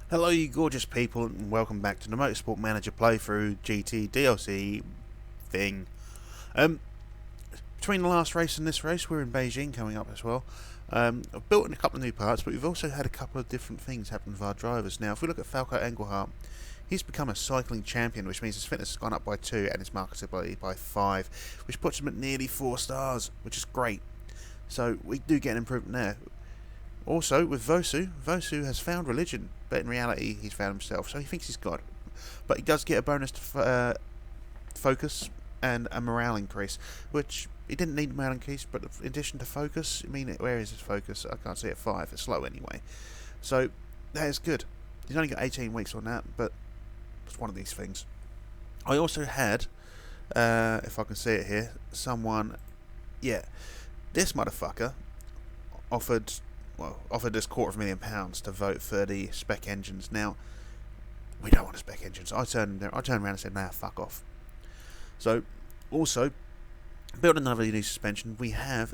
Hello you gorgeous people and welcome back to the Motorsport Manager playthrough GT DLC thing. Um, Between the last race and this race, we're in Beijing coming up as well. I've built in a couple of new parts, but we've also had a couple of different things happen with our drivers. Now, if we look at Falco Engelhardt, he's become a cycling champion, which means his fitness has gone up by 2 and his marketability by 5, which puts him at nearly 4 stars, which is great. So we do get an improvement there. Also, with Vosu has found religion, but in reality he's found himself, so he thinks he's God. But he does get a bonus to focus and a morale increase, which he didn't need a morale increase, but in addition to focus, I mean, where is his focus? I can't see it, 5, it's slow anyway. So, that is good. He's only got 18 weeks on that, but it's one of these things. I also had, if I can see it here, someone, this motherfucker offered this £250,000 to vote for the spec engines. Now, we don't want the spec engines. I turned around and said, nah, fuck off. So, also, built another new suspension. We have,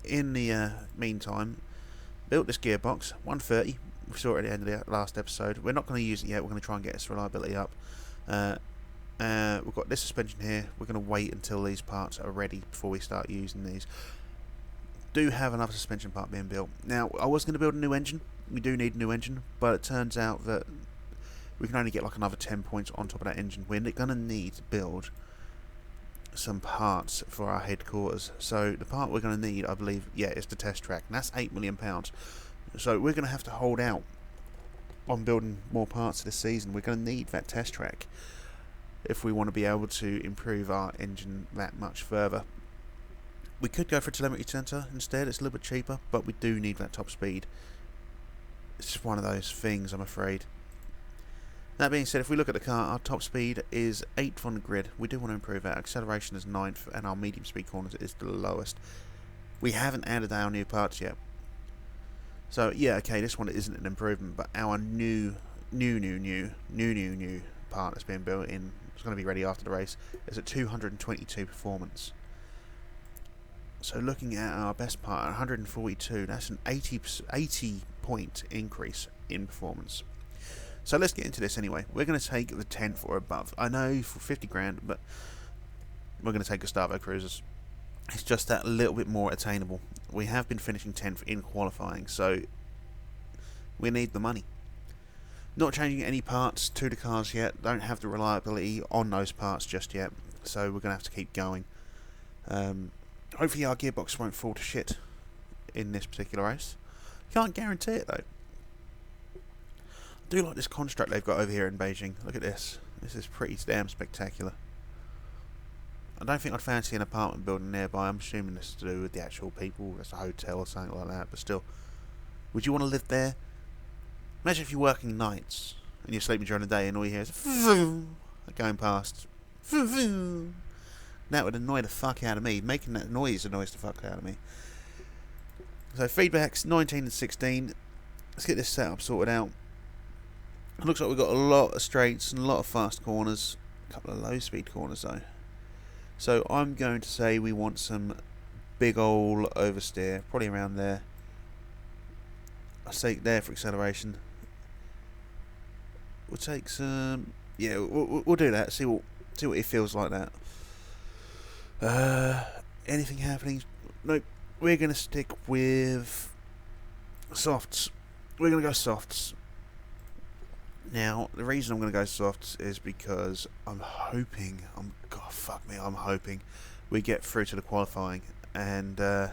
in the meantime, built this gearbox, 130. We saw it at the end of the last episode. We're not going to use it yet. We're going to try and get its reliability up. We've got this suspension here. We're going to wait until these parts are ready before we start using these. Do have another suspension part being built. Now, I was going to build a new engine. We do need a new engine, but it turns out that we can only get like another 10 points on top of that engine. We're going to need to build some parts for our headquarters. So the part we're going to need, I believe, is the test track, and that's £8 million. So we're going to have to hold out on building more parts this season. We're going to need that test track if we want to be able to improve our engine that much further. We could go for a telemetry centre instead, it's a little bit cheaper, but we do need that top speed. It's just one of those things, I'm afraid. That being said, if we look at the car, our top speed is 8th on the grid. We do want to improve that. Acceleration is 9th, and our medium speed corners is the lowest. We haven't added our new parts yet. So, okay, this one isn't an improvement, but our new part that's being built in, it's going to be ready after the race, is at 222 performance. So looking at our best part, 142, that's an 80 point increase in performance. So let's get into this anyway. We're going to take the 10th or above. I know for 50 grand, but we're going to take Gustavo Cruisers. It's just that little bit more attainable. We have been finishing 10th in qualifying, so we need the money. Not changing any parts to the cars yet. Don't have the reliability on those parts just yet, so we're going to have to keep going. Hopefully our gearbox won't fall to shit in this particular race. Can't guarantee it though. I do like this construct they've got over here in Beijing. Look at this. This is pretty damn spectacular. I don't think I'd fancy an apartment building nearby. I'm assuming this is to do with the actual people. It's a hotel or something like that. But still, would you want to live there? Imagine if you're working nights and you're sleeping during the day and all you hear is going past. That would annoy the fuck out of me. Making that noise annoys the fuck out of me. So feedbacks 19 and 16. Let's get this setup sorted out. It looks like we've got a lot of straights and a lot of fast corners. A couple of low speed corners though. So I'm going to say we want some big ol' oversteer. Probably around there. I'll say there for acceleration. We'll take some... we'll do that. See what it feels like that. Anything happening? Nope. We're going to stick with softs. We're going to go softs. Now, the reason I'm going to go softs is because I'm hoping we get through to the qualifying. And, I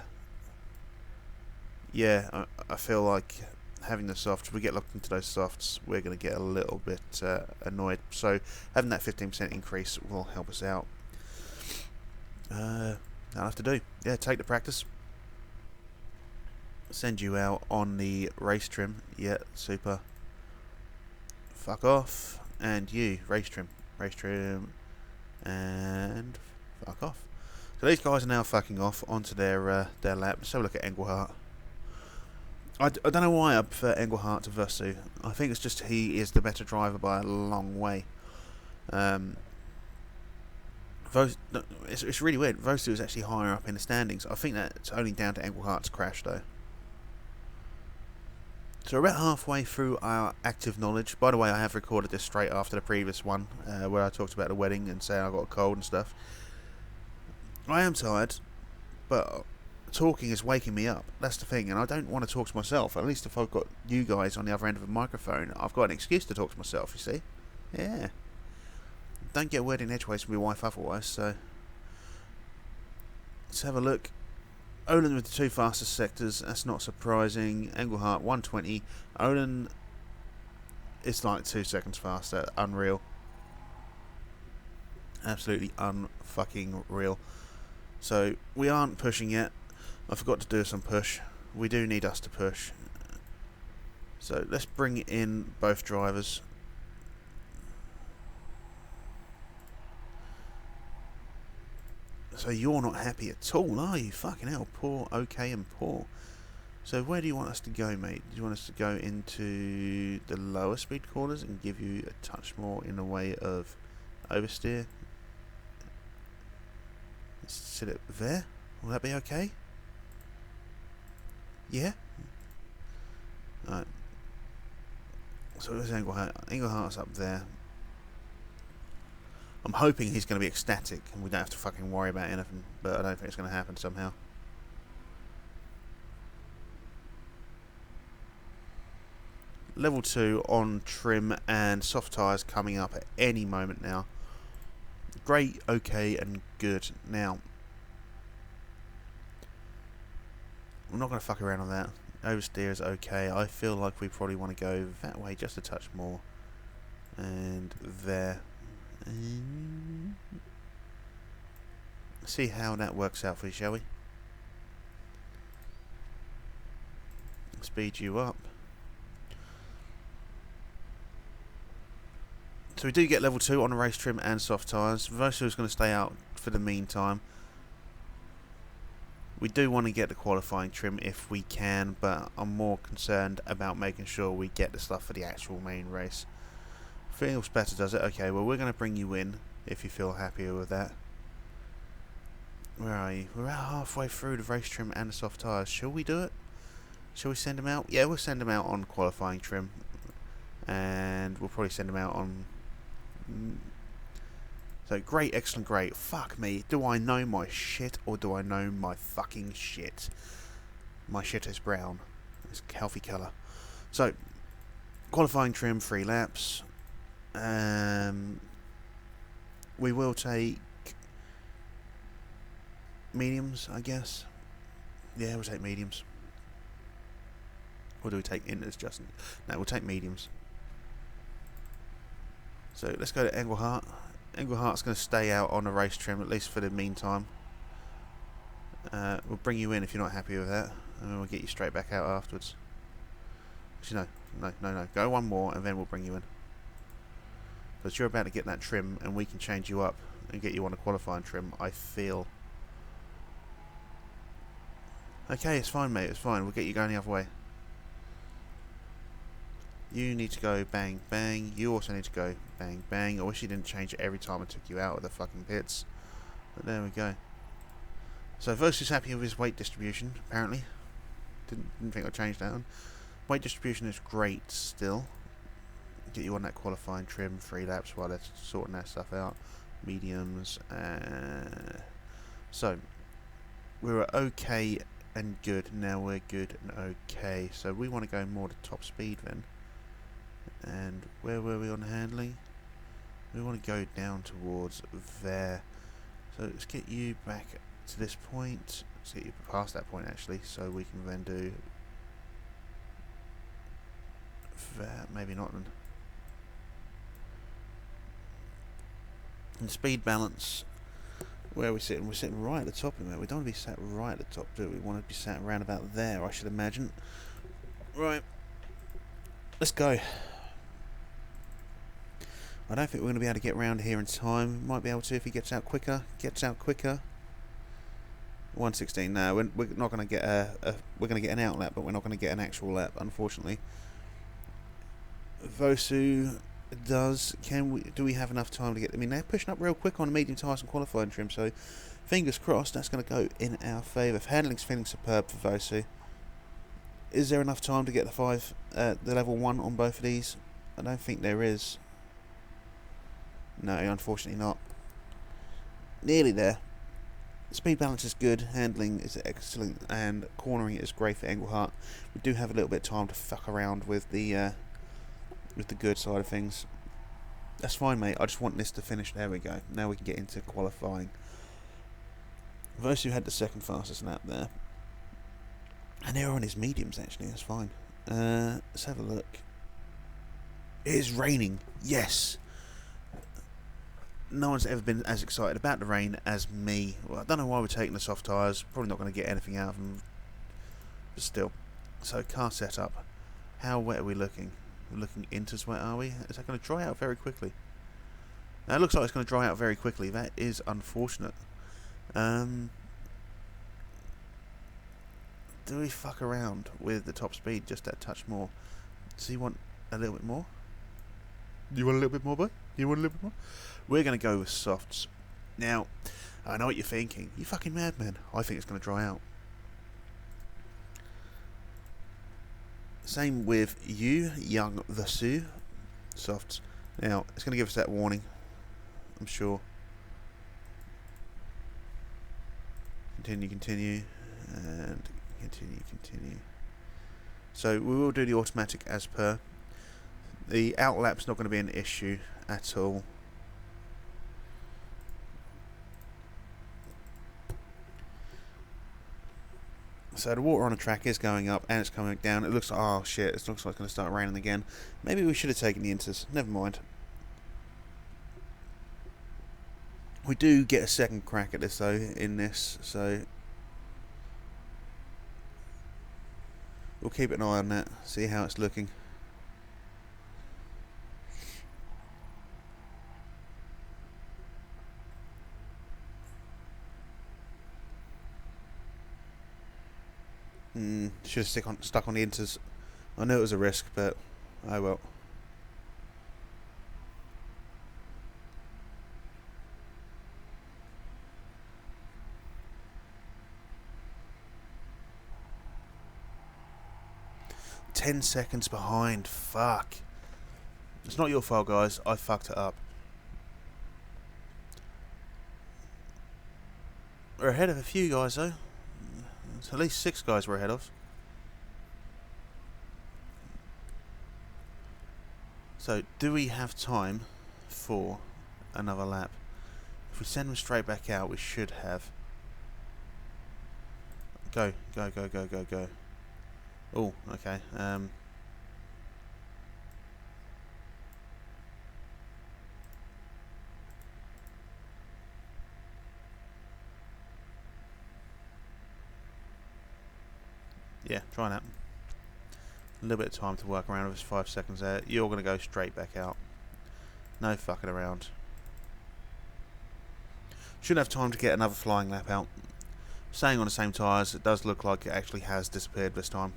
feel like having the softs, we get locked into those softs, we're going to get a little bit annoyed. So, having that 15% increase will help us out. That'll have to do. Yeah, take the practice. Send you out on the race trim. Yeah, super. Fuck off. And you, race trim. Race trim. And fuck off. So these guys are now fucking off onto their lap. Let's have a look at Engelhardt. I don't know why I prefer Engelhardt to Vosu. I think it's just he is the better driver by a long way. It's really weird. Vosu is actually higher up in the standings. I think that's only down to Engelhardt's crash, though. So we're about halfway through our active knowledge. By the way, I have recorded this straight after the previous one, where I talked about the wedding and saying I got a cold and stuff. I am tired, but talking is waking me up. That's the thing, and I don't want to talk to myself. At least if I've got you guys on the other end of a microphone, I've got an excuse to talk to myself, you see? Yeah. Don't get word in edgeways from my wife otherwise, so... Let's have a look. Olin with the 2 fastest sectors, that's not surprising. Engelhardt 120. Olin is like 2 seconds faster. Unreal. Absolutely unfucking real. So we aren't pushing yet. I forgot to do some push. We do need us to push. So let's bring in both drivers. So you're not happy at all, are you? Fucking hell, poor, okay, and poor. So where do you want us to go, mate? Do you want us to go into the lower speed corners and give you a touch more in the way of oversteer? Let's sit it there. Will that be okay? Yeah? Alright. So there's Engelhardt. Engelhardt's up there. I'm hoping he's going to be ecstatic and we don't have to fucking worry about anything, but I don't think it's going to happen somehow. Level 2 on trim and soft tyres coming up at any moment now. Great, okay and good. Now, I'm not going to fuck around on that. Oversteer is okay. I feel like we probably want to go that way just a touch more. And there. See how that works out for you, shall we? Speed you up. So we do get level 2 on the race trim and soft tyres. Vosu is going to stay out for the meantime. We do want to get the qualifying trim if we can, but I'm more concerned about making sure we get the stuff for the actual main race. Feels better, does it? Okay, well we're going to bring you in if you feel happier with that. Where are you? We're about halfway through the race trim and the soft tyres. Shall we do it? Shall we send them out? Yeah, we'll send them out on qualifying trim. And we'll probably send them out on... So, great, excellent, great. Fuck me. Do I know my shit or do I know my fucking shit? My shit is brown. It's a healthy colour. So, qualifying trim, 3 laps. We will take mediums, I guess. Yeah, we'll take mediums. Or do we take inters, Justin? No, we'll take mediums. So let's go to Engelhardt. Engelhardt's going to stay out on the race trim, at least for the meantime. We'll bring you in if you're not happy with that, and then we'll get you straight back out afterwards. Actually, no. Go one more, and then we'll bring you in. Because you're about to get that trim, and we can change you up and get you on a qualifying trim, I feel. Okay, it's fine, mate, it's fine. We'll get you going the other way. You need to go bang, bang. You also need to go bang, bang. I wish you didn't change it every time I took you out of the fucking pits. But there we go. So Vosu's happy with his weight distribution, apparently. Didn't think I changed that one. Weight distribution is great still. Get you on that qualifying trim, 3 laps while they're sorting that stuff out. Mediums. So, we were okay and good. Now we're good and okay. So we want to go more to top speed then. And where were we on handling? We want to go down towards there. So let's get you back to this point. Let's get you past that point actually, so we can then do that. Maybe not then. And speed balance, where are we sitting? We're sitting right at the top of it. We don't want to be sat right at the top, do we? We want to be sat around about there, I should imagine. Right. Let's go. I don't think we're going to be able to get round here in time. We might be able to if he gets out quicker. 1:16. No, we're not going to get we're going to get an out lap, but we're not going to get an actual lap, unfortunately. Vosu does. Do we have enough time to get? I mean, they're pushing up real quick on medium tyres and qualifying trim, so fingers crossed that's going to go in our favour. Handling's feeling superb for Vosu. Is there enough time to get the level 1 on both of these? I don't think there is. No, unfortunately not. Nearly there. Speed balance is good, handling is excellent, and cornering is great for Engelhart. We do have a little bit of time to fuck around with the good side of things. That's fine, mate. I just want this to finish. There we go. Now we can get into qualifying. Versu had the second fastest lap there. And they're on his mediums, actually. That's fine. Let's have a look. It is raining. Yes. No one's ever been as excited about the rain as me. Well, I don't know why we're taking the soft tyres. Probably not going to get anything out of them. But still. So, car setup. How wet are we looking? We're looking into wet, are we? Is that going to dry out very quickly? Now, it looks like it's going to dry out very quickly. That is unfortunate. Do we fuck around with the top speed just that touch more? Does he want a little bit more? You want a little bit more, boy? You want a little bit more? We're going to go with softs. Now, I know what you're thinking. You fucking madman. I think it's going to dry out. Same with you, young Vasu. Softs. Now, it's going to give us that warning. I'm sure. Continue. And continue. So, we will do the automatic as per. The outlap's not going to be an issue at all. So the water on the track is going up and it's coming down. It looks like, oh shit, it looks like it's going to start raining again. Maybe we should have taken the inters. Never mind. We do get a second crack at this though, in this, so we'll keep an eye on that, see how it's looking. Should have stuck on the inters. I knew it was a risk, but oh well. "10 seconds behind. Fuck. It's not your fault, guys. I fucked it up. We're ahead of a few guys, though. It's at least 6 guys we're ahead of. So, do we have time for another lap? If we send them straight back out, we should have. Go. Oh, okay. Yeah, try that. A little bit of time to work around with 5 seconds there. You're going to go straight back out. No fucking around. Shouldn't have time to get another flying lap out. Staying on the same tyres, it does look like it actually has disappeared this time.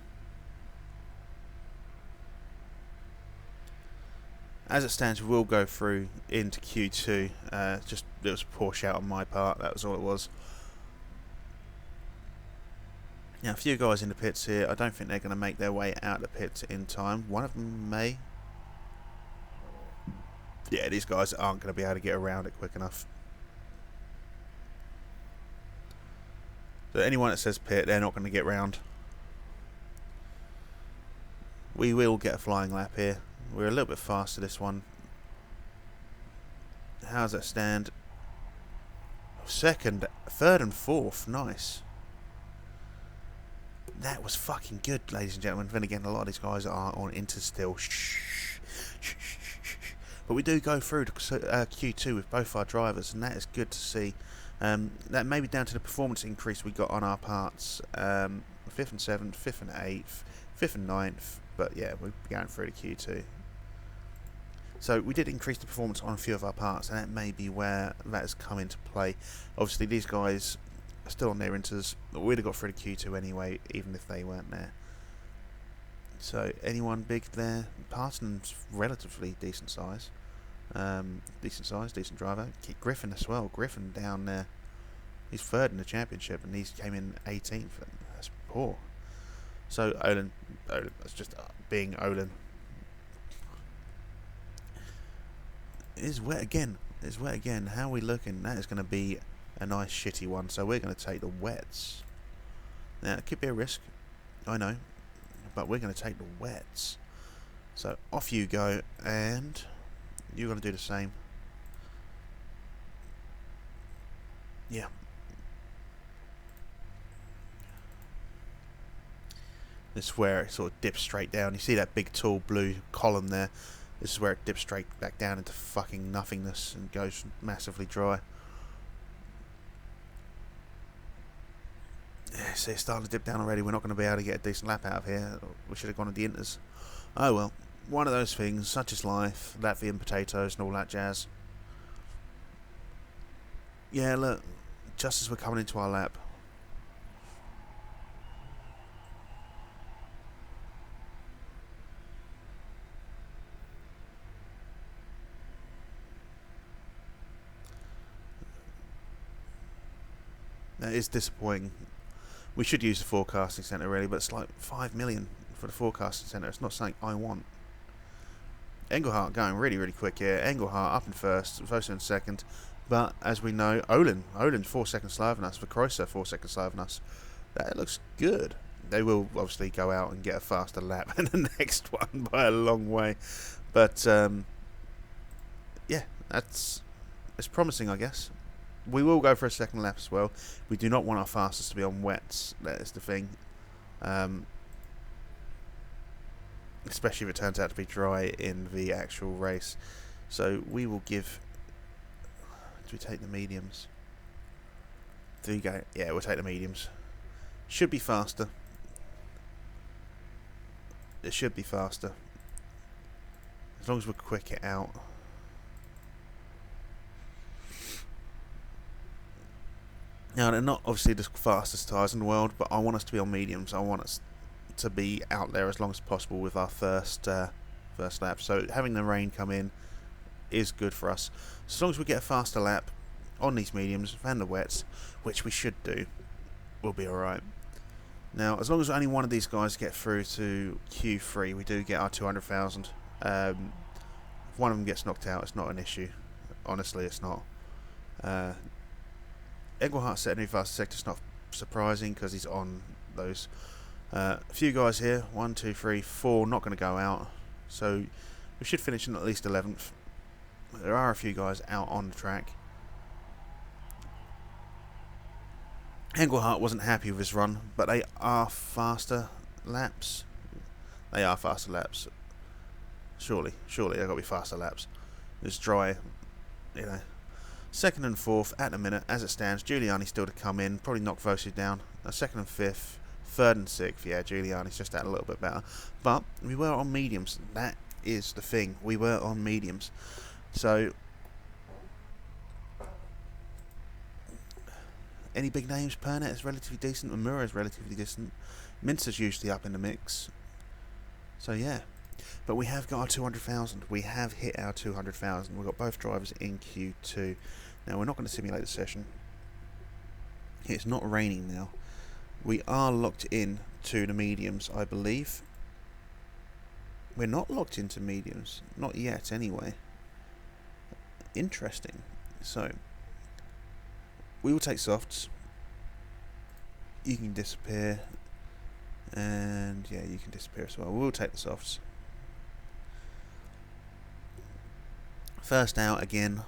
As it stands, we will go through into Q2. Just it was a poor shout on my part. That was all it was. Now, a few guys in the pits here. I don't think they're going to make their way out of the pits in time. One of them may. Yeah, these guys aren't going to be able to get around it quick enough. So anyone that says pit, they're not going to get round. We will get a flying lap here. We're a little bit faster this one. How's that stand? Second, third and fourth. Nice. That was fucking good, ladies and gentlemen. Then again, a lot of these guys are on Inter still. But we do go through to Q2 with both our drivers, and that is good to see. That may be down to the performance increase we got on our parts. 5th and 7th, 5th and 8th, 5th and 9th. But yeah, we're going through to Q2. So we did increase the performance on a few of our parts, and that may be where that has come into play. Obviously, these guys are still on their inters. We'd have got through to Q2 anyway, even if they weren't there. So anyone big there? Parson's relatively decent size. Decent driver. Griffin as well. Griffin down there. He's third in the championship, and he came in 18th. That's poor. So Olin, that's just being Olin. It is wet again. It's wet again. How are we looking? That is going to be a nice shitty one. So we're going to take the wets. Now it could be a risk, I know, but we're going to take the wets. So off you go, and you're going to do the same. Yeah. This is where it sort of dips straight down. You see that big tall blue column there? This is where it dips straight back down into fucking nothingness and goes massively dry. Yeah, see, it's starting to dip down already. We're not going to be able to get a decent lap out of here. We should have gone to the inters. Oh well, one of those things, such is life. Latvian potatoes and all that jazz. Yeah, look, just as we're coming into our lap. That is disappointing. We should use the forecasting centre really, but it's like 5 million for the forecasting centre. It's not something I want. Engelhardt going really, really quick here. Engelhardt up in first, Vosa in second. But as we know, Olin's 4 seconds slower than us. Verkreuzer 4 seconds slower than us. That looks good. They will obviously go out and get a faster lap in the next one by a long way. But yeah, it's promising, I guess. We will go for a second lap as well. We do not want our fastest to be on wets. That is the thing. Especially if it turns out to be dry in the actual race. So we will give... Do we take the mediums? Do you go? Yeah, we'll take the mediums. Should be faster. It should be faster. As long as we quick it out. Now, they're not obviously the fastest tyres in the world, but I want us to be on mediums. I want us to be out there as long as possible with our first lap. So having the rain come in is good for us. As long as we get a faster lap on these mediums than the wets, which we should do, we'll be alright. Now, as long as only one of these guys get through to Q3, we do get our 200,000. If one of them gets knocked out, it's not an issue. Honestly, it's not. Engelhardt set a new fastest sector. It's not surprising because he's on those. A few guys here, 1, 2, 3, 4, not going to go out. So we should finish in at least 11th. There are a few guys out on the track. Engelhardt wasn't happy with his run, but they are faster laps. They are faster laps. Surely they've got to be faster laps. It's dry, you know. Second and fourth at the minute, as it stands. Giuliani still to come in, probably knock Vosi down. Second and fifth, third and sixth. Yeah, Giuliani's just out a little bit better. But we were on mediums. That is the thing. We were on mediums. So, any big names? Pernet is relatively decent. Mamura is relatively decent. Mincer's usually up in the mix. So yeah. But we have got our 200,000. We have hit our 200,000. We've got both drivers in Q2. Now, we're not going to simulate the session. It's not raining now. We are locked in to the mediums, I believe. We're not locked into mediums. Not yet, anyway. Interesting. So, we will take softs. You can disappear. And, yeah, you can disappear as well. We'll take the softs. First out again.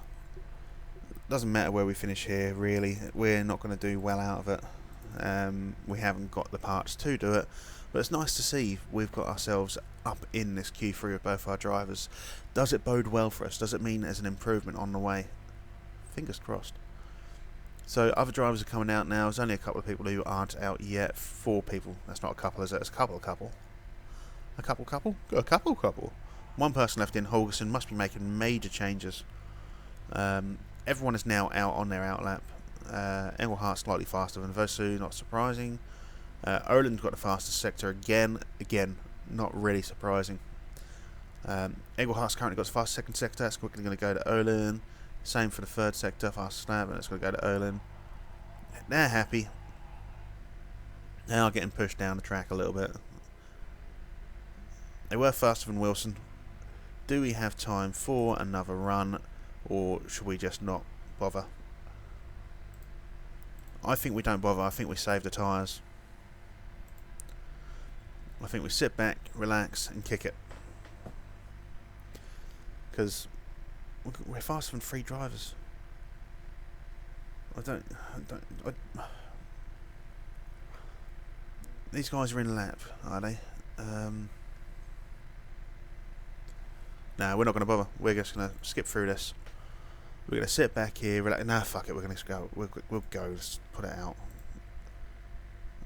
Doesn't matter where we finish here, really. We're not going to do well out of it. We haven't got the parts to do it. But it's nice to see we've got ourselves up in this Q3 with both our drivers. Does it bode well for us? Does it mean there's an improvement on the way? Fingers crossed. So other drivers are coming out now. There's only a couple of people who aren't out yet. 4 people. That's not a couple, is it? It's a couple. A couple. One person left in. Holgerson must be making major changes. Everyone is now out on their outlap. Engelhardt slightly faster than Vosu, not surprising. Olin's got the fastest sector again, not really surprising. Engelhardt's currently got the fastest second sector. That's quickly going to go to Olin. Same for the third sector, fastest lap, and it's going to go to Olin. They're happy. They are getting pushed down the track a little bit. They were faster than Wilson. Do we have time for another run, or should we just not bother? I think we don't bother. I think we save the tyres. I think we sit back, relax, and kick it. Because we're faster than 3 drivers. These guys are in lap, are they? No, we're not going to bother. We're just going to skip through this. We're going to sit back here, relax. Nah, fuck it. We're going to go. We'll go. Let's put it out.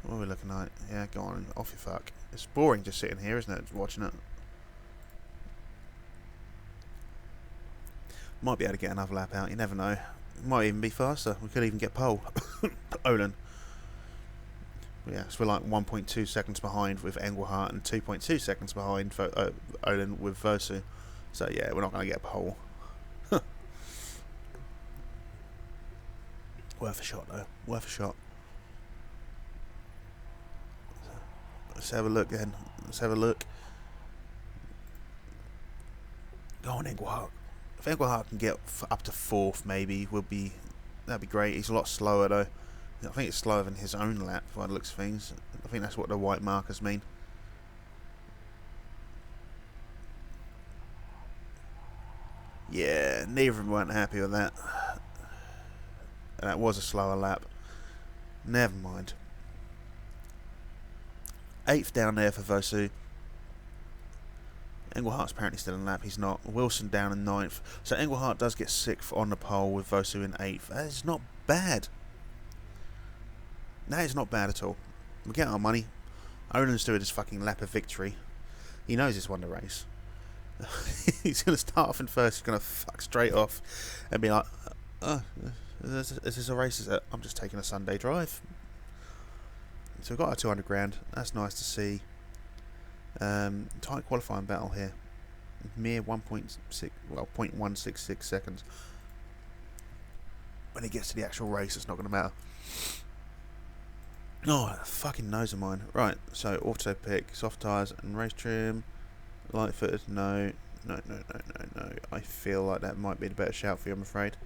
What are we looking like? Yeah, go on. Off your fuck. It's boring just sitting here, isn't it? Watching it. Might be able to get another lap out. You never know. Might even be faster. We could even get pole. Olin. Yeah, so we're like 1.2 seconds behind with Engelhardt and 2.2 seconds behind Olin with Vosu. So yeah, we're not going to get pole. Worth a shot though. Worth a shot. Let's have a look then. Let's have a look. Go on, Engelhardt. If Engelhardt can get up to 4th, maybe that'd be great. He's a lot slower though. I think it's slower than his own lap by the looks of things. I think that's what the white markers mean. Yeah, neither of them weren't happy with that. And that was a slower lap. Never mind. 8th down there for Vosu. Engelhardt's apparently still in lap. He's not. Wilson down in 9th. So Engelhardt does get 6th on the pole with Vosu in 8th. That is not bad. That is not bad at all. We get our money. Olin's doing his fucking lap of victory. He knows he's won the race. He's going to start off in first. He's going to fuck straight off and be like, is this a race? Is it? I'm just taking a Sunday drive. So we've got our 200 grand. That's nice to see. Tight qualifying battle here. Mere 0.166 seconds. When it gets to the actual race, it's not going to matter. Oh, that fucking nose of mine. Right, so auto pick, soft tyres and race trim. Light footed, no. No. I feel like that might be the better shout for you, I'm afraid.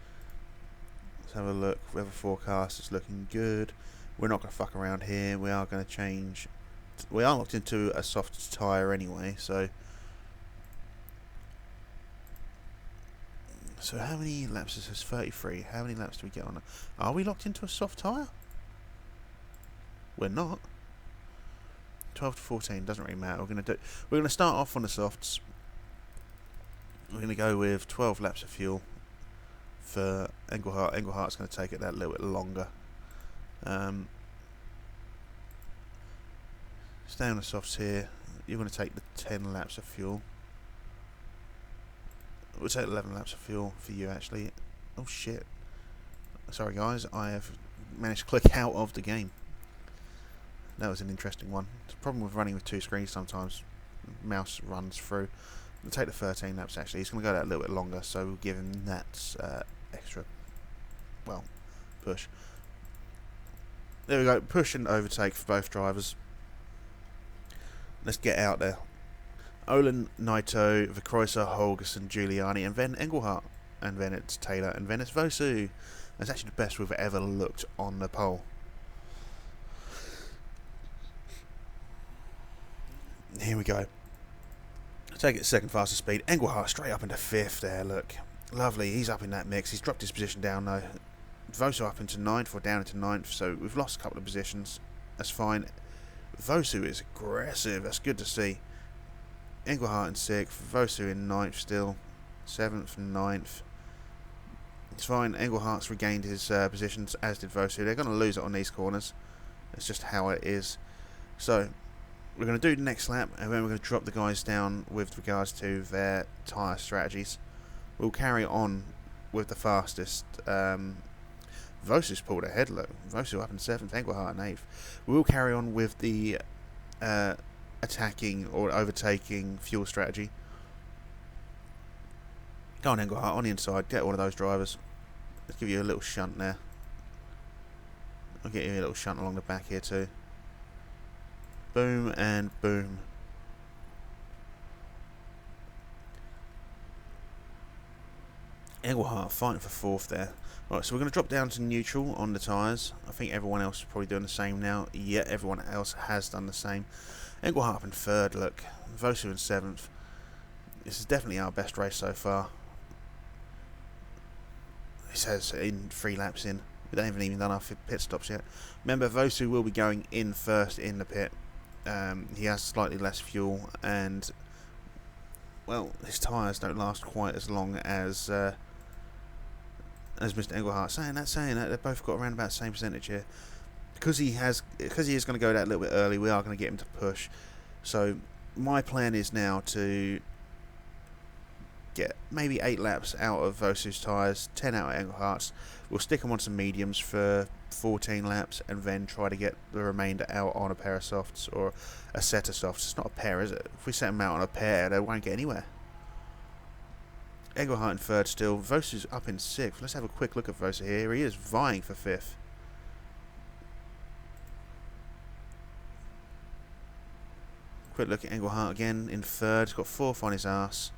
Let's have a look. Weather forecast is looking good. We're not going to fuck around here. We are going to change. We are locked into a soft tyre anyway, so. So how many laps is this? 33. How many laps do we get on it? Are we locked into a soft tyre? We're not. 12 to 14 doesn't really matter. We're going to start off on the softs. We're going to go with 12 laps of fuel for Engelhardt. Engelhardt's going to take it that little bit longer. Stay on the softs here. You're going to take the 10 laps of fuel. We'll take 11 laps of fuel for you actually. Oh shit. Sorry guys, I have managed to click out of the game. That was an interesting one. The problem with running with 2 screens sometimes. Mouse runs through. We'll take the 13 laps actually. He's going to go that a little bit longer, so we'll give him that extra, well, push. There we go. Push and overtake for both drivers. Let's get out there. Olin, Naito, Vickreuser, Holgersen, Giuliani, and then Engelhardt. And then it's Taylor, and then it's Vosu. That's actually the best we've ever looked on the pole. Here we go. Take it second fastest speed. Engelhardt straight up into 5th there, look. Lovely, he's up in that mix. He's dropped his position down though. Vosu up into 9th or down into 9th, so we've lost a couple of positions. That's fine. Vosu is aggressive, that's good to see. Engelhardt in 6th, Vosu in 9th still. 7th and 9th. It's fine, Engelhardt's regained his positions, as did Vosu. They're going to lose it on these corners. That's just how it is. So, we're going to do the next lap, and then we're going to drop the guys down with regards to their tyre strategies. We'll carry on with the fastest. Vosu's pulled ahead, look. Vosu up in 7th, Engelhardt in 8th. We'll carry on with the attacking or overtaking fuel strategy. Go on, Engelhardt, on the inside. Get one of those drivers. Let's give you a little shunt there. I'll get you a little shunt along the back here too. Boom and boom. Engelhart fighting for fourth there. Right, so we're going to drop down to neutral on the tyres. I think everyone else is probably doing the same now. Yeah, everyone else has done the same. Engelhart in third, look. Vosu in seventh. This is definitely our best race so far. It says in 3 laps in. We don't even done our pit stops yet. Remember, Vosu will be going in first in the pit. He has slightly less fuel, and well, his tyres don't last quite as long as Mr. Engelhart. Saying that, they've both got around about the same percentage here. Because he is going to go that little bit early, we are going to get him to push. So my plan is now to get maybe 8 laps out of Vosu's tyres, 10 out of Engelhart's. We'll stick them on some mediums for 14 laps, and then try to get the remainder out on a pair of softs or a set of softs. It's not a pair, is it? If we set them out on a pair, they won't get anywhere. Engelhart in third still. Vosu's up in 6th. Let's have a quick look at Vosu here. He is vying for 5th. Quick look at Engelhart again in 3rd. He's got 4th on his arse.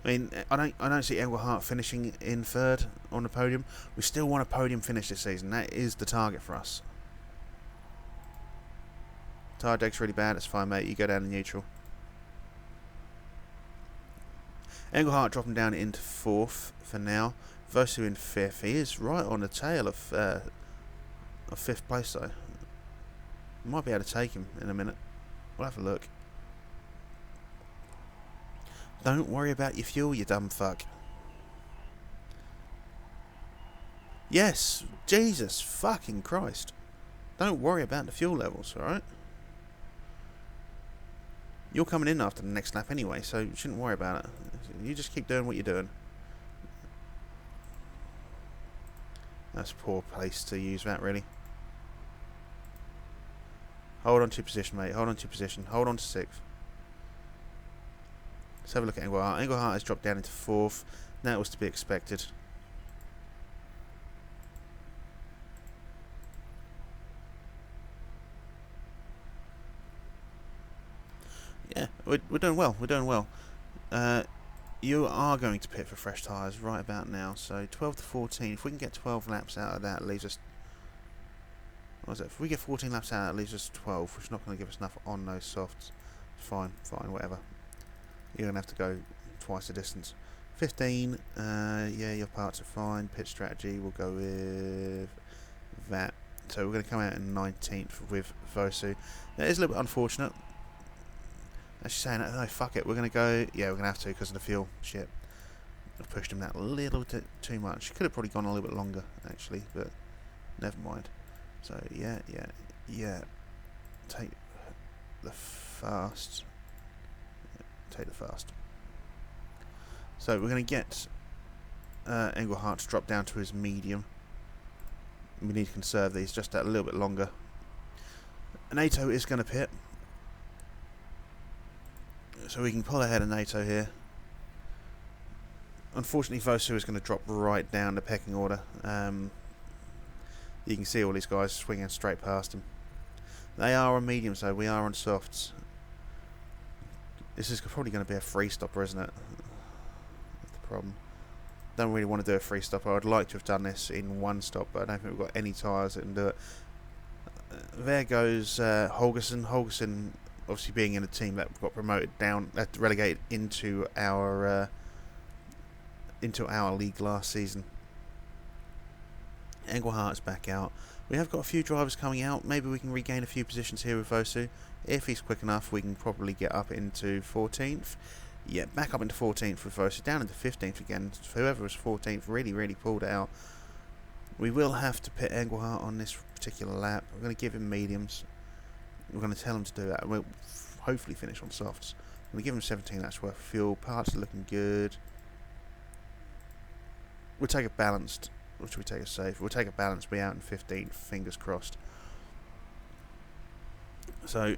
I mean, I don't see Engelhart finishing in 3rd on the podium. We still want a podium finish this season. That is the target for us. Tyre deck's really bad. That's fine, mate. You go down to neutral. Engelhart dropping down into 4th for now. Vosu in 5th. He is right on the tail of 5th place though. Might be able to take him in a minute. We'll have a look. Don't worry about your fuel, you dumb fuck. Yes, Jesus fucking Christ. Don't worry about the fuel levels, alright? You're coming in after the next lap anyway, so you shouldn't worry about it. You just keep doing what you're doing. That's a poor place to use that, really. Hold on to your position, mate. Hold on to your position. Hold on to 6th. Let's have a look at Engelhart. Engelhart has dropped down into 4th. That was to be expected. Yeah, we're doing well. We're doing well. You are going to pit for fresh tyres right about now. So 12 to 14. If we can get 12 laps out of that, it leaves us... What is it? If we get 14 laps out, it leaves us 12, which is not going to give us enough on those softs. Fine, whatever. You're going to have to go twice the distance. 15, yeah, your parts are fine. Pit strategy, we'll go with that. So we're going to come out in 19th with Vosu. That is a little bit unfortunate. Actually saying, no, fuck it, we're going to go... Yeah, we're going to have to because of the fuel. Shit. I've pushed him that a little bit too much. Could have probably gone a little bit longer, actually, but never mind. So, yeah. Take the fast. Take the fast. So we're going to get Engelhart to drop down to his medium. We need to conserve these just a little bit longer. NATO is going to pit. So we can pull ahead of NATO here. Unfortunately, Vosu is going to drop right down the pecking order. You can see all these guys swinging straight past him. They are on mediums though, we are on softs. This is probably going to be a free stopper, isn't it? That's the problem. Don't really want to do a free stopper. I'd like to have done this in one stop, but I don't think we've got any tyres that can do it. There goes Holgersen. Holgersen obviously being in a team that got promoted down, relegated into our league last season. Engelhart's back out. We have got a few drivers coming out. Maybe we can regain a few positions here with Vosu. If he's quick enough, we can probably get up into 14th. Yeah, back up into 14th with Vosu. Down into 15th again. Whoever was 14th really pulled it out. We will have to pit Engelhart on this particular lap. We're going to give him mediums. We're going to tell him to do that. And we'll hopefully finish on softs. We're going to give him 17 laps worth of fuel. Parts are looking good. We'll take a balanced... Or should we take a safe? We'll take a balance, be out in 15th, fingers crossed. So,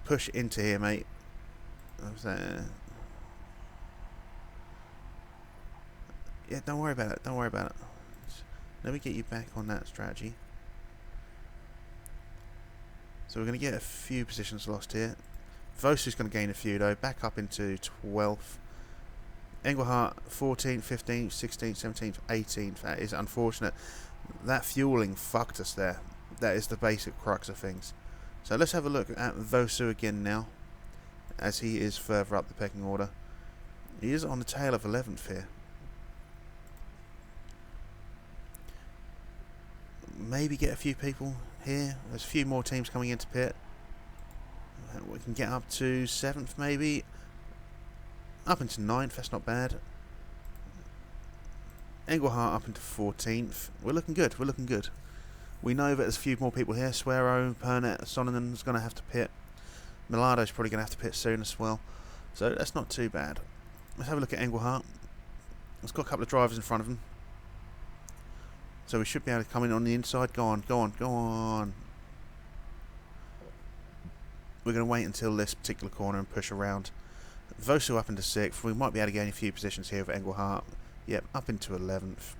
push into here, mate. Yeah, don't worry about it, Let me get you back on that strategy. So we're going to get a few positions lost here. Vosu's going to gain a few though, back up into 12th. Engelhart 14th, 15th, 16th, 17th, 18th. That is unfortunate. That fueling fucked us there. That is the basic crux of things. So let's have a look at Vosu again now, as he is further up the pecking order. He is on the tail of 11th here. Maybe get a few people here. There's a few more teams coming into pit. We can get up to 7th maybe. Up into 9th, that's not bad. Engelhart up into 14th. We're looking good, we're looking good. We know that there's a few more people here. Suero, Pernet, Sonnenen's going to have to pit. Milado's probably going to have to pit soon as well. So that's not too bad. Let's have a look at Engelhart. It's got a couple of drivers in front of him. So we should be able to come in on the inside. Go on, go on, go on. We're going to wait until this particular corner and push around. Vosu up into 6th. We might be able to gain a few positions here with Engelhart. Yep, up into 11th.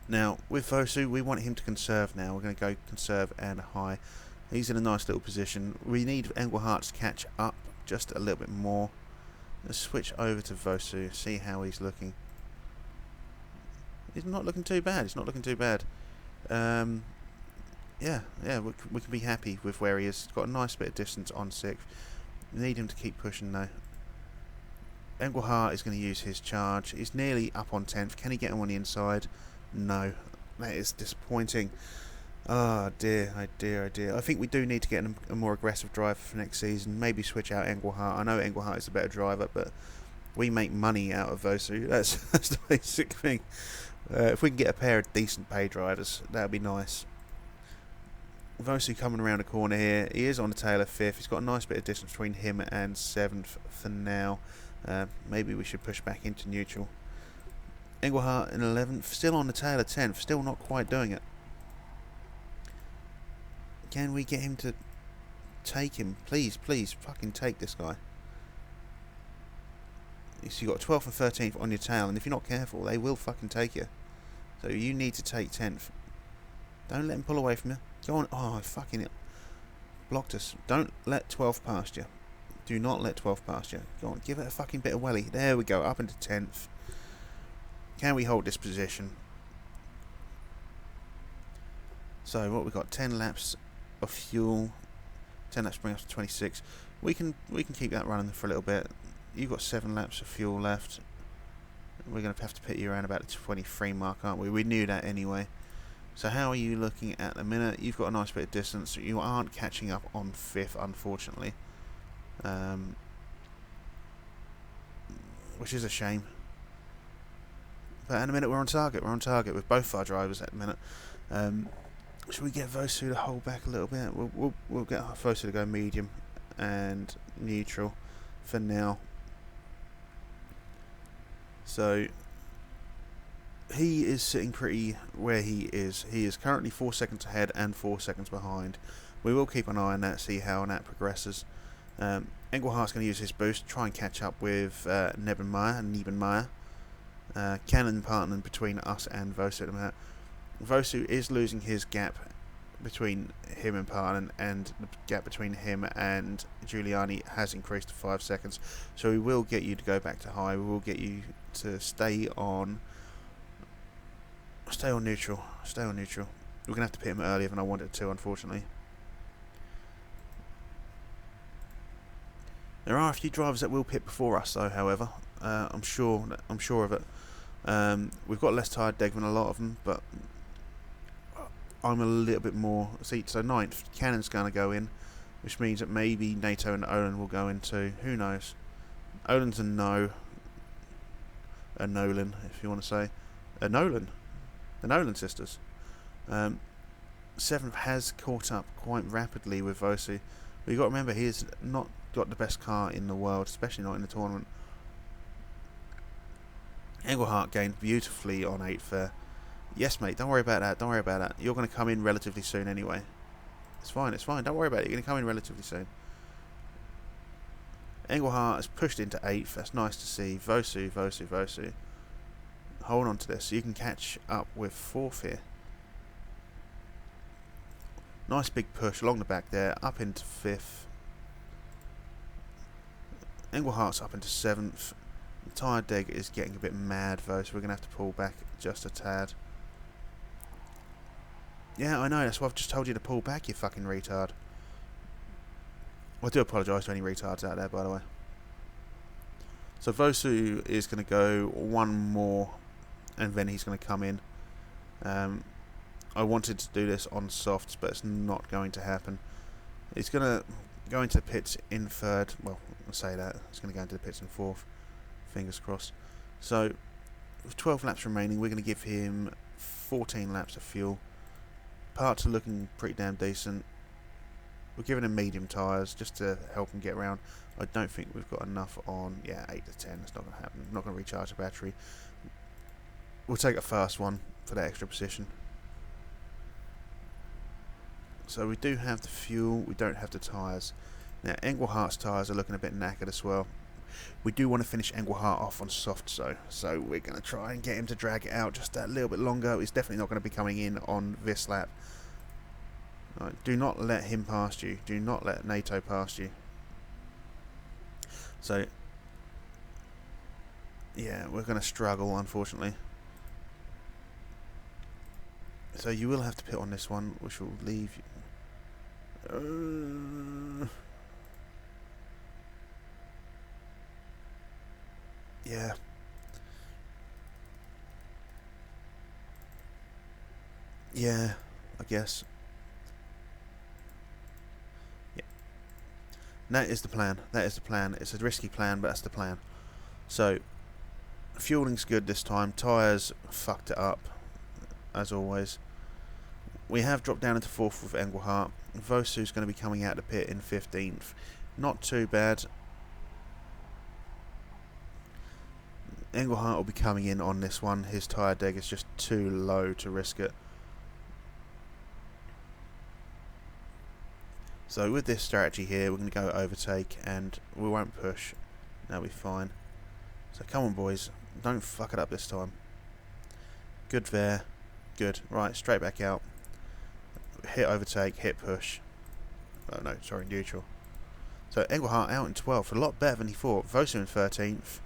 Now, with Vosu, we want him to conserve now. We're going to go conserve and high. He's in a nice little position. We need Engelhart to catch up just a little bit more. Let's switch over to Vosu, see how he's looking. He's not looking too bad. He's not looking too bad. Yeah, we can be happy with where he is. He's got a nice bit of distance on 6th. We need him to keep pushing though. Engelhart is going to use his charge. He's nearly up on 10th. Can he get him on the inside? No. That is disappointing. Oh dear, oh dear, oh dear. I think we do need to get a more aggressive driver for next season. Maybe switch out Engelhart. I know Engelhart is a better driver, but we make money out of Vosu. That's the basic thing. If we can get a pair of decent pay drivers, that would be nice. Vosu coming around the corner here. He is on the tail of 5th. He's got a nice bit of distance between him and 7th for now. Maybe we should push back into neutral. Engelhart in 11th. Still on the tail of 10th. Still not quite doing it. Can we get him to take him? Please, please, fucking take this guy. So you got 12th and 13th on your tail, and if you're not careful, they will fucking take you. So you need to take 10th. Don't let him pull away from you. Go on. Oh, fucking it. Blocked us. Don't let 12th past you. Do not let 12th past you. Go on, give it a fucking bit of welly. There we go, up into 10th. Can we hold this position? So what we got? 10 laps of fuel. 10 laps bring us to 26. We can keep that running for a little bit. You've got 7 laps of fuel left. We're going to have to pit you around about the 23 mark, aren't we? We knew that anyway. So how are you looking at the minute? You've got a nice bit of distance. You aren't catching up on 5th, unfortunately. Which is a shame. But in a minute we're on target. We're on target with both our drivers at the minute. Should we get Vosu to hold back a little bit? We'll get Vosu to go medium and neutral for now. So he is sitting pretty where he is. He is currently 4 seconds ahead and 4 seconds behind. We will keep an eye on that, see how that progresses. Engelhart's going to use his boost, try and catch up with Niebenmeyer. Cannon partnering between us and Vosu at the minute. Vosu is losing his gap between him and Parnan, and the gap between him and Giuliani has increased to 5 seconds. So we will get you to go back to high. We will get you to stay on neutral. Stay on neutral. We're going to have to pit him earlier than I wanted to, unfortunately. There are a few drivers that will pit before us, though. However, I'm sure of it. We've got less tired deg than a lot of them, but I'm a little bit more. See, so 9th, Cannon's going to go in, which means that maybe NATO and Olin will go in too. Who knows? Olin's a no. A Nolan, if you want to say. A Nolan. The Nolan sisters. 7th has caught up quite rapidly with Vosu. But you've got to remember, he has not got the best car in the world, especially not in the tournament. Engelhart gained beautifully on 8th there. Yes, mate, don't worry about that. Don't worry about that. You're going to come in relatively soon anyway. It's fine, it's fine. Don't worry about it. You're going to come in relatively soon. Engelhart has pushed into 8th. That's nice to see. Vosu. Hold on to this. You can catch up with 4th here. Nice big push along the back there. Up into 5th. Englehart's up into 7th. Tyre Deg is getting a bit mad though, so we're going to have to pull back just a tad. Yeah, I know, that's why I've just told you to pull back, you fucking retard. I do apologise to any retards out there, by the way. So Vosu is going to go one more, and then he's going to come in. I wanted to do this on softs, but it's not going to happen. He's going to go into the pits in 3rd. Well, I'll say that. He's going to go into the pits in 4th. Fingers crossed. So, with 12 laps remaining, we're going to give him 14 laps of fuel. Parts are looking pretty damn decent. We're giving him medium tyres just to help him get around. I don't think we've got enough on, 8 to 10. It's not going to happen. I'm not going to recharge the battery. We'll take a fast one for that extra position. So we do have the fuel, we don't have the tyres. Now Englehart's tyres are looking a bit knackered as well. We do want to finish Englehart off on softs though, so we're going to try and get him to drag it out just a little bit longer. He's definitely not going to be coming in on this lap. Right, do not let him past you, do not let NATO past you. So yeah, we're going to struggle unfortunately. So you will have to pit on this one, which will leave you. Yeah. Yeah, I guess. Yeah. That is the plan. That is the plan. It's a risky plan, but that's the plan. So, fueling's good this time. Tyres fucked it up, as always. We have dropped down into 4th with Englehart. Vosu's going to be coming out of the pit in 15th. Not too bad. Englehart will be coming in on this one. His tyre deg is just too low to risk it. So with this strategy here, we're going to go overtake and we won't push. That'll be fine. So come on boys, don't fuck it up this time. Good there. Good. Right, straight back out. Hit overtake, hit push. Oh no, sorry, neutral. So Englehart out in 12th, a lot better than he thought. Vosu in 13th.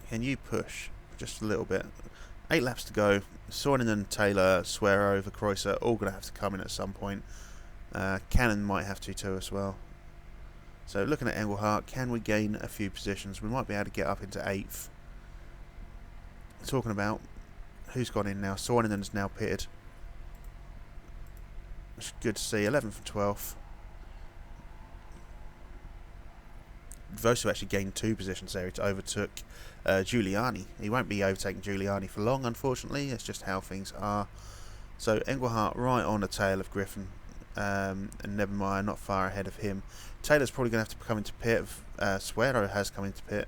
Can you push just a little bit? 8 laps to go. Soinen, Taylor, Suero, Verkreuzer all going to have to come in at some point. Cannon might have to too as well. So looking at Englehart, can we gain a few positions? We might be able to get up into 8th. Talking about who's gone in now. Soinen's now pitted. It's good to see. 11th and 12th. Vosu actually gained 2 positions there. He overtook Giuliani. He won't be overtaking Giuliani for long, unfortunately. It's just how things are. So Englehart right on the tail of Griffin. And Nebenmeyer not far ahead of him. Taylor's probably going to have to come into pit. Suero has come into pit.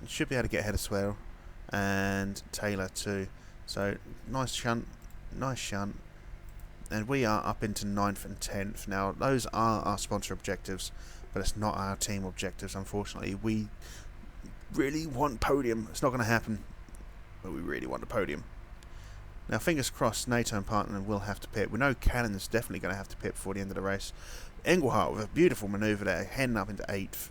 Should be able to get ahead of Suero. And Taylor too. So nice shunt. Nice shunt. And we are up into 9th and 10th. Now those are our sponsor objectives, but it's not our team objectives, unfortunately. We really want podium. It's not going to happen, but we really want the podium. Now fingers crossed NATO and partner will have to pit. We know Cannon is definitely going to have to pit before the end of the race. Englehart with a beautiful manoeuvre there, heading up into 8th.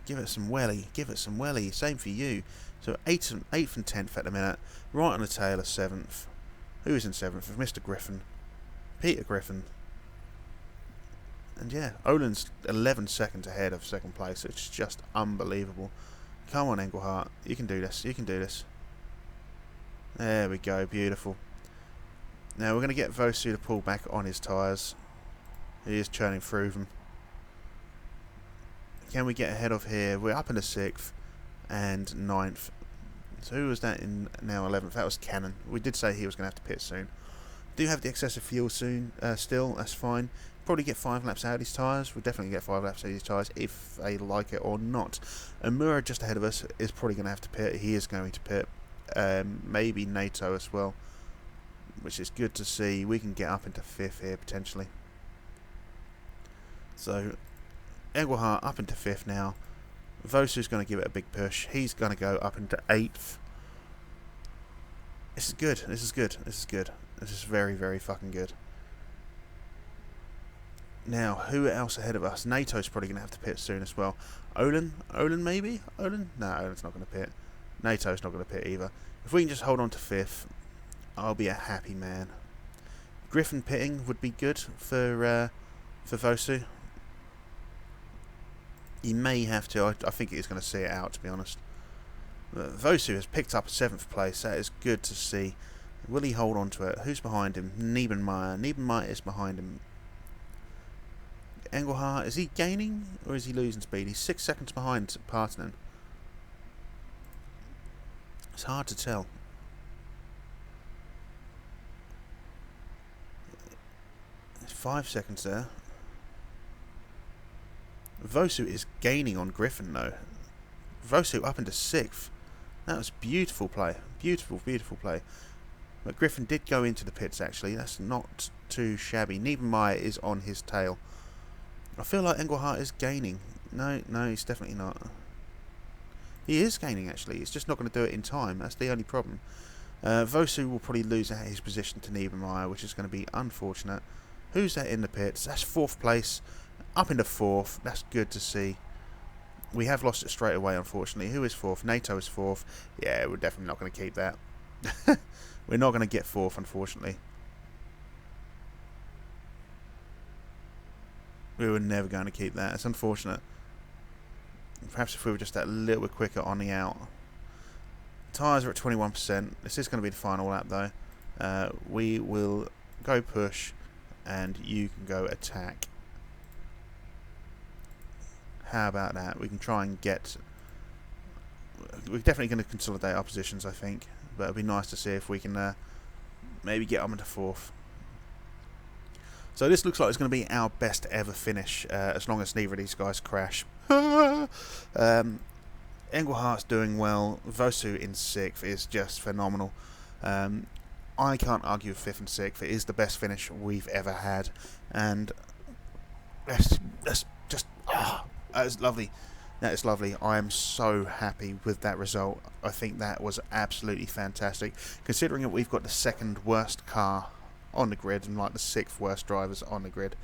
Give it some welly, give it some welly. Same for you. So 8th and 10th at the minute. Right on the tail of 7th. Who is in 7th? Mr. Griffin. Peter Griffin. And yeah, Olin's 11 seconds ahead of 2nd place. It's just unbelievable. Come on, Englehart. You can do this. You can do this. There we go. Beautiful. Now we're going to get Vosu to pull back on his tyres. He is churning through them. Can we get ahead of here? We're up into 6th and 9th. So who was that in now 11th? That was Cannon. We did say he was going to have to pit soon. Do have the excessive fuel soon still. That's fine. Probably get 5 laps out of these tyres. We'll definitely get 5 laps out of these tyres if they like it or not. Amura just ahead of us is probably going to have to pit. He is going to pit. Maybe NATO as well, which is good to see. We can get up into 5th here potentially. So Englehart up into 5th now. Vosu's going to give it a big push. He's going to go up into 8th. This is good. This is good. This is good. This is very, very fucking good. Now, who else ahead of us? NATO's probably going to have to pit soon as well. Olin maybe? Olin? No, Olin's not going to pit. NATO's not going to pit either. If we can just hold on to 5th, I'll be a happy man. Griffin pitting would be good for Vosu. He may have to. I think he's going to see it out, to be honest. Vosu has picked up a 7th place. That is good to see. Will he hold on to it? Who's behind him? Niebenmeyer. Niebenmeyer is behind him. Engelhardt, is he gaining or is he losing speed? He's 6 seconds behind Partanen. It's hard to tell. There's 5 seconds there. Vosu is gaining on Griffin though. Vosu up into 6th. That was beautiful play. Beautiful, beautiful play. But Griffin did go into the pits actually. That's not too shabby. Niebenmeyer is on his tail. I feel like Engelhardt is gaining. No, he's definitely not. He is gaining actually. He's just not going to do it in time. That's the only problem. Vosu will probably lose his position to Niebenmeyer, which is going to be unfortunate. Who's that in the pits? That's 4th place. Up into 4th. That's good to see. We have lost it straight away, unfortunately. Who is 4th? NATO is 4th. Yeah, we're definitely not going to keep that. We're not going to get 4th, unfortunately. We were never going to keep that. It's unfortunate. Perhaps if we were just that little bit quicker on the out. Tyres are at 21%. This is going to be the final lap, though. We will go push, and you can go attack. How about that? We can try and get... We're definitely going to consolidate our positions, I think. But it'd be nice to see if we can maybe get up into 4th. So this looks like it's going to be our best ever finish, as long as neither of these guys crash. Engelhardt's doing well. Vosu in 6th is just phenomenal. I can't argue with 5th and 6th. It is the best finish we've ever had. And that's just... that is lovely. That is lovely. I am so happy with that result. I think that was absolutely fantastic. Considering that we've got the 2nd worst car on the grid and like the 6th worst drivers on the grid.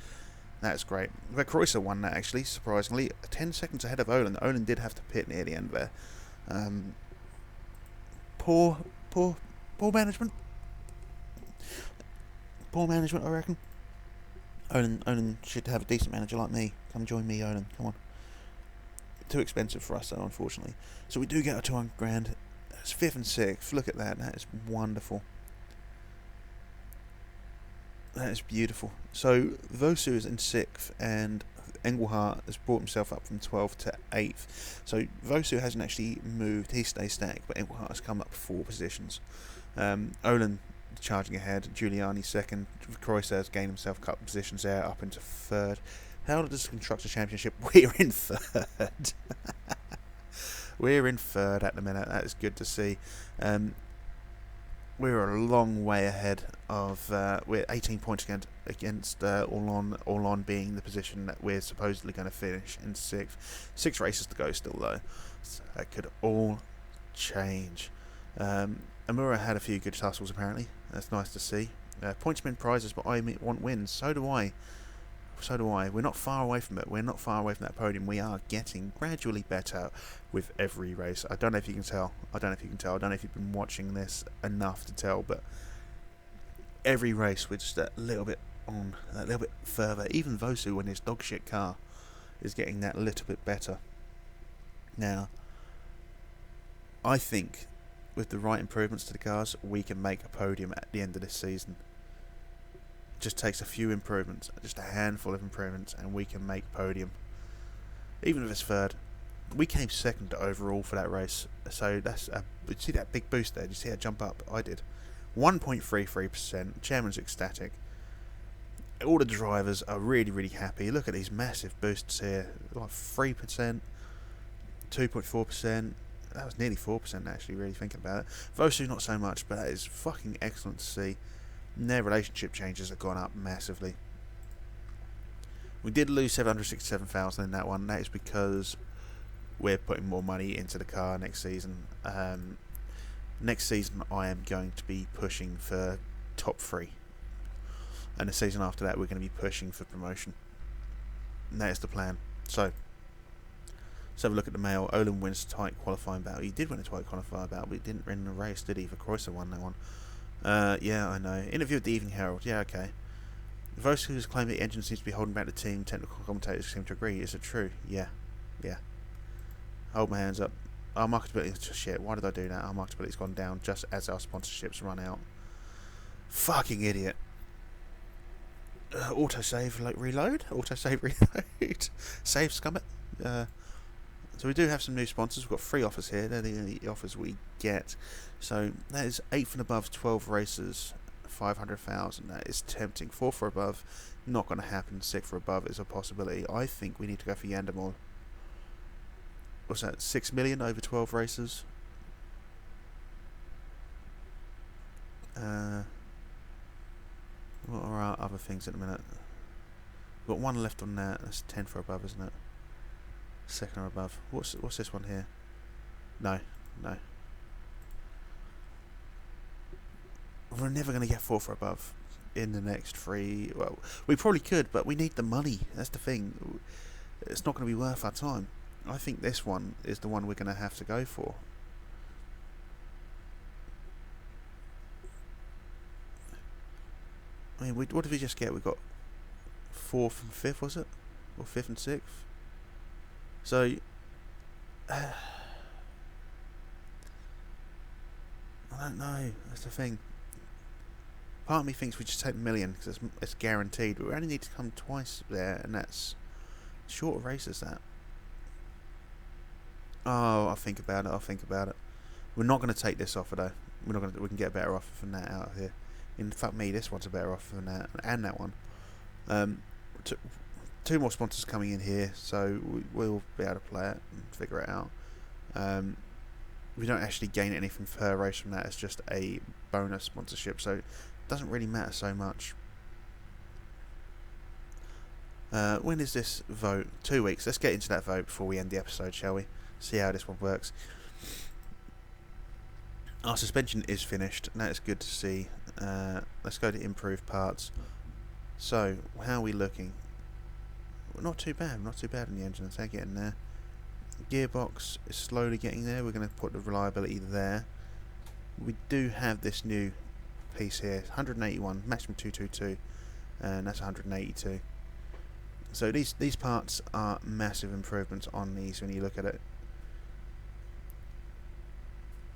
That's great. Kreuzer won that actually, surprisingly. 10 seconds ahead of Olin. Olin did have to pit near the end there. Poor management. Poor management, I reckon. Olin should have a decent manager like me. Come join me, Olin. Come on. Too expensive for us though, unfortunately. So we do get our 200 grand. It's 5th and 6th. Look at that. That is wonderful. That is beautiful. So Vosu is in 6th, and Engelhardt has brought himself up from 12th to 8th. So Vosu hasn't actually moved. He stays static, but Engelhardt has come up 4 positions. Olin charging ahead. Giuliani 2nd. Kreuzer has gained himself a couple of positions there, up into 3rd. How does the Constructors' Championship? We're in 3rd. We're in 3rd at the minute. That is good to see. We're a long way ahead of... we're 18 points against Orlon being the position that we're supposedly going to finish in 6th. 6 races to go still, though. So that could all change. Amura had a few good tussles, apparently. That's nice to see. Points mean prizes, but I want wins. So do I. So do I. We're not far away from it. We're not far away from that podium. We are getting gradually better with every race. I don't know if you can tell. I don't know if you've been watching this enough to tell, but every race we're just a little bit further. Even Vosu, when his dog shit car, is getting that little bit better. Now, I think with the right improvements to the cars, we can make a podium at the end of this season. Just takes a few improvements, just a handful of improvements, and we can make podium. Even if it's 3rd, we came 2nd overall for that race. So that's did you see that big boost there? Did you see that jump up? I did. 1.33%. Chairman's ecstatic. All the drivers are really, really happy. Look at these massive boosts here. Like 3%, 2.4%. That was nearly 4% actually. Really thinking about it. Vosu not so much, but that is fucking excellent to see. And their relationship changes have gone up massively. We did lose 767,000 in that one. That is because we're putting more money into the car next season. Next season I am going to be pushing for top 3. And the season after that, we're going to be pushing for promotion. And that is the plan. So, let's have a look at the male. Olin wins tight qualifying battle. He did win a tight qualifying battle, but he didn't win the race, did he? For Kreuzer won that one. Yeah, I know. Interview with the Evening Herald. Yeah, okay. Those who claim that the engine seems to be holding back the team, technical commentators seem to agree. Is it true? Yeah. Yeah. Hold my hands up. Our marketability is just shit. Why did I do that? Our marketability's gone down just as our sponsorships run out. Fucking idiot. Autosave, like, reload? Autosave, reload? Save, scum it. So we do have some new sponsors. We've got 3 offers here. They're the only offers we get. So that is 8th and above 12 races, 500,000. That is tempting. 4th or above, not going to happen. 6th or above is a possibility. I think we need to go for Yandamore. What's that? 6 million over 12 races. What are our other things at the minute? We've got 1 left on that. That's 10 for above, isn't it? 2nd or above. What's this one here? No. We're never going to get 4 for above in the next 3. Well, we probably could, but we need the money. That's the thing. It's not going to be worth our time. I think this one is the one we're going to have to go for. I mean, what did we just get? We got 4th and 5th, was it? Or 5th and 6th? So, I don't know. That's the thing. Part of me thinks we just take the million because it's guaranteed, but we only need to come twice there, and that's shorter races. That. Oh, I'll think about it. We're not going to take this offer though. We're not going to. We can get a better offer than that out of here. In fact, this one's a better offer than that, and that one. 2 more sponsors coming in here, so we'll be able to play it and figure it out. We don't actually gain anything per race from that. It's just a bonus sponsorship, so it doesn't really matter so much. When is this vote? 2 weeks. Let's get into that vote before we end the episode, shall we? See how this one works. Our suspension is finished, and that is good to see. Let's go to improved parts. So, how are we looking? Not too bad in the engine. Let's get in there. Gearbox is slowly getting there. We're going to put the reliability there. We do have this new piece here, 181, maximum 222, and that's 182. So these parts are massive improvements on these when you look at it.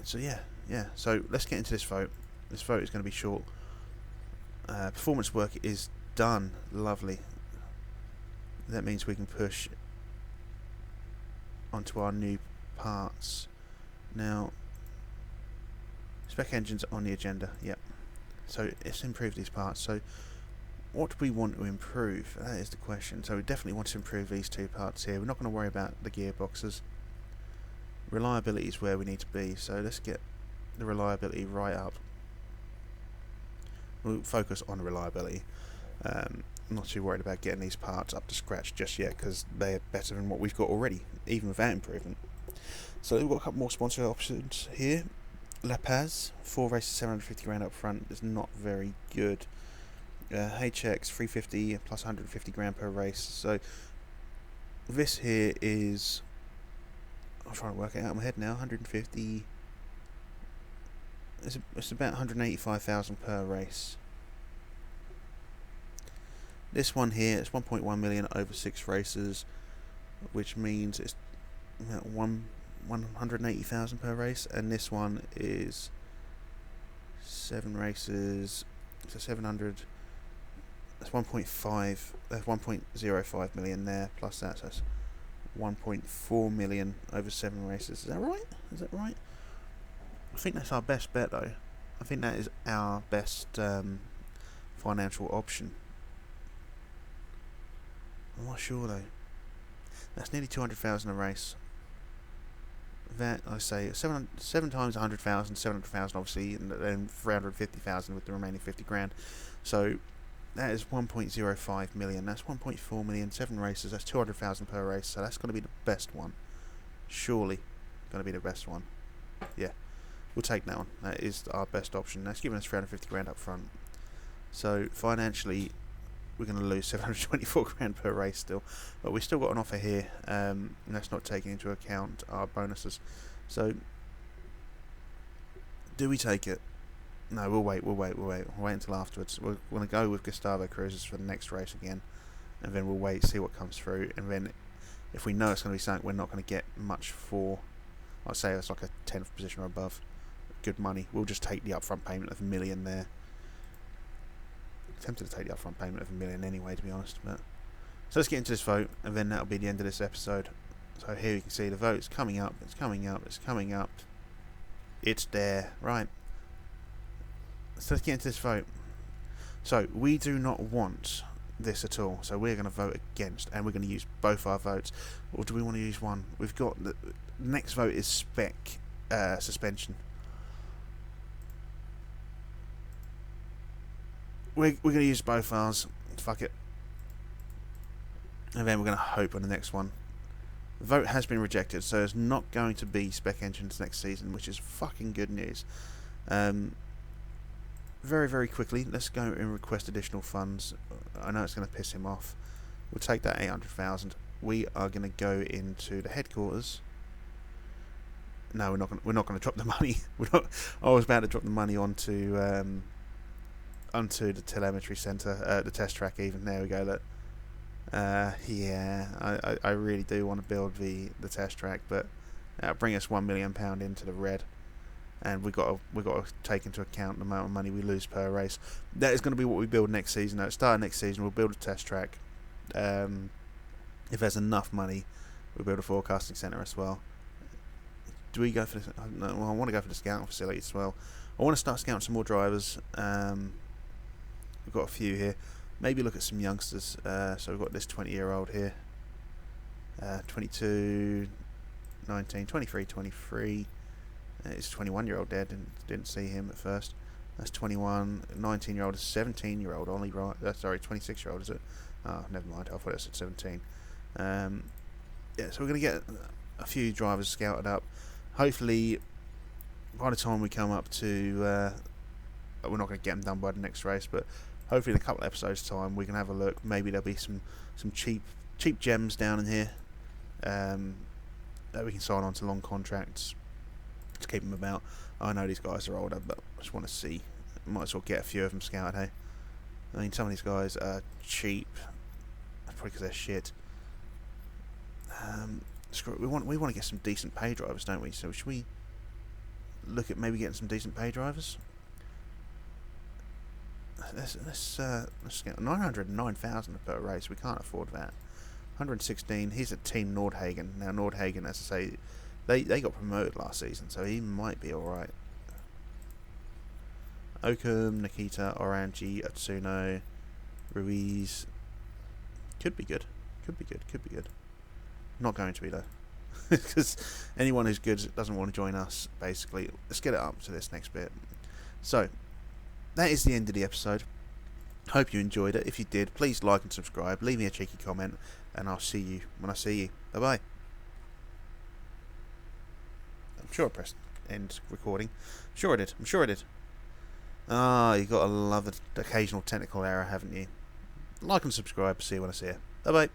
So yeah. So let's get into this vote. This vote is going to be short. Performance work is done. Lovely. That means we can push onto our new parts. Now, spec engines on the agenda. Yep. So let's improve these parts. So what do we want to improve? That is the question. So we definitely want to improve these 2 parts here. We're not going to worry about the gearboxes. Reliability is where we need to be. So let's get the reliability right up. We'll focus on reliability. I'm not too worried about getting these parts up to scratch just yet because they're better than what we've got already, even without improvement. So we've got a couple more sponsor options here. La Paz, 4 races, 750 grand up front is not very good. HX 350 plus 150 grand per race. So this here is, I'm trying to work it out in my head now. 150. It's about 185,000 per race. This one here is 1.1 million over 6 races, which means it's about 180,000 per race, and this one is 7 races, so 700. That's 1.5. That's 1.05 million there plus that. So that's 1.4 million over 7 races. Is that right? I think that's our best bet, though. I think that is our best financial option. I'm not sure though. That's nearly 200,000 a race. That, I say, 7 times 100,000, 700,000 obviously, and then 350,000 with the remaining 50 grand. So that is 1.05 million. That's 1.4 million, 7 races. That's 200,000 per race. So that's going to be the best one. Surely, going to be the best one. Yeah, we'll take that one. That is our best option. That's giving us 350 grand up front. So financially, we're going to lose 724 grand per race still, but we've still got an offer here. And that's not taking into account our bonuses. So, do we take it? No, we'll wait until afterwards. We're going to go with Gustavo Cruises for the next race again, and then we'll wait, see what comes through, and then if we know it's going to be something we're not going to get much for, I'd say it's like a 10th position or above, good money, we'll just take the upfront payment of $1 million there. Tempted to take the upfront payment of $1 million anyway, to be honest. But so let's get into this vote, and then that'll be the end of this episode. So here you can see the vote. It's coming up. It's coming up. It's coming up. It's there. Right. So let's get into this vote. So we do not want this at all. So we're going to vote against, and we're going to use both our votes. Or do we want to use one? We've got the next vote is spec suspension. We're going to use both ours. Fuck it. And then we're going to hope on the next one. The vote has been rejected, so there's not going to be spec engines next season, which is fucking good news. Very, very quickly, let's go and request additional funds. I know it's going to piss him off. We'll take that 800,000. We are going to go into the headquarters. No, we're not going to drop the money. I was about to drop the money onto the telemetry center, the test track. Even there we go. Look, yeah, I really do want to build the test track, but bring us £1 million into the red, and we got to take into account the amount of money we lose per race. That is going to be what we build next season. At the start of next season, we'll build a test track. If there's enough money, we'll build a forecasting center as well. Do we go for this? No, well, I want to go for the scouting facility as well. I want to start scouting some more drivers. We've got a few here. Maybe look at some youngsters. So we've got this 20-year-old here. 22, 19, 23, 23. It's a 21-year-old there. Didn't see him at first. That's 21. 19-year-old is 17-year-old only. Right. Sorry, 26-year-old is it? Oh, never mind. I thought it said 17. Yeah. So we're gonna get a few drivers scouted up. Hopefully, by the time we come up to, we're not going to get them done by the next race, but hopefully in a couple of episodes' time we can have a look. Maybe there'll be some cheap gems down in here that we can sign on to long contracts to keep them about. I know these guys are older, but I just want to see. Might as well get a few of them scouted, hey? I mean, some of these guys are cheap, probably because they're shit. We want to get some decent pay drivers, don't we? So should we look at maybe getting some decent pay drivers? Let's get 909,000 per race. We can't afford that. 116. He's at Team Nordhagen. Now Nordhagen, as I say, they got promoted last season, so he might be all right. Oakham, Nikita, Orangi, Atsuno, Ruiz. Could be good. Not going to be though, because anyone who's good doesn't want to join us. Basically, let's get it up to this next bit. So that is the end of the episode. Hope you enjoyed it. If you did, please like and subscribe. Leave me a cheeky comment, and I'll see you when I see you. Bye bye. I'm sure I pressed end recording. I'm sure I did. Ah, you got to love the occasional technical error, haven't you? Like and subscribe. See you when I see you. Bye bye.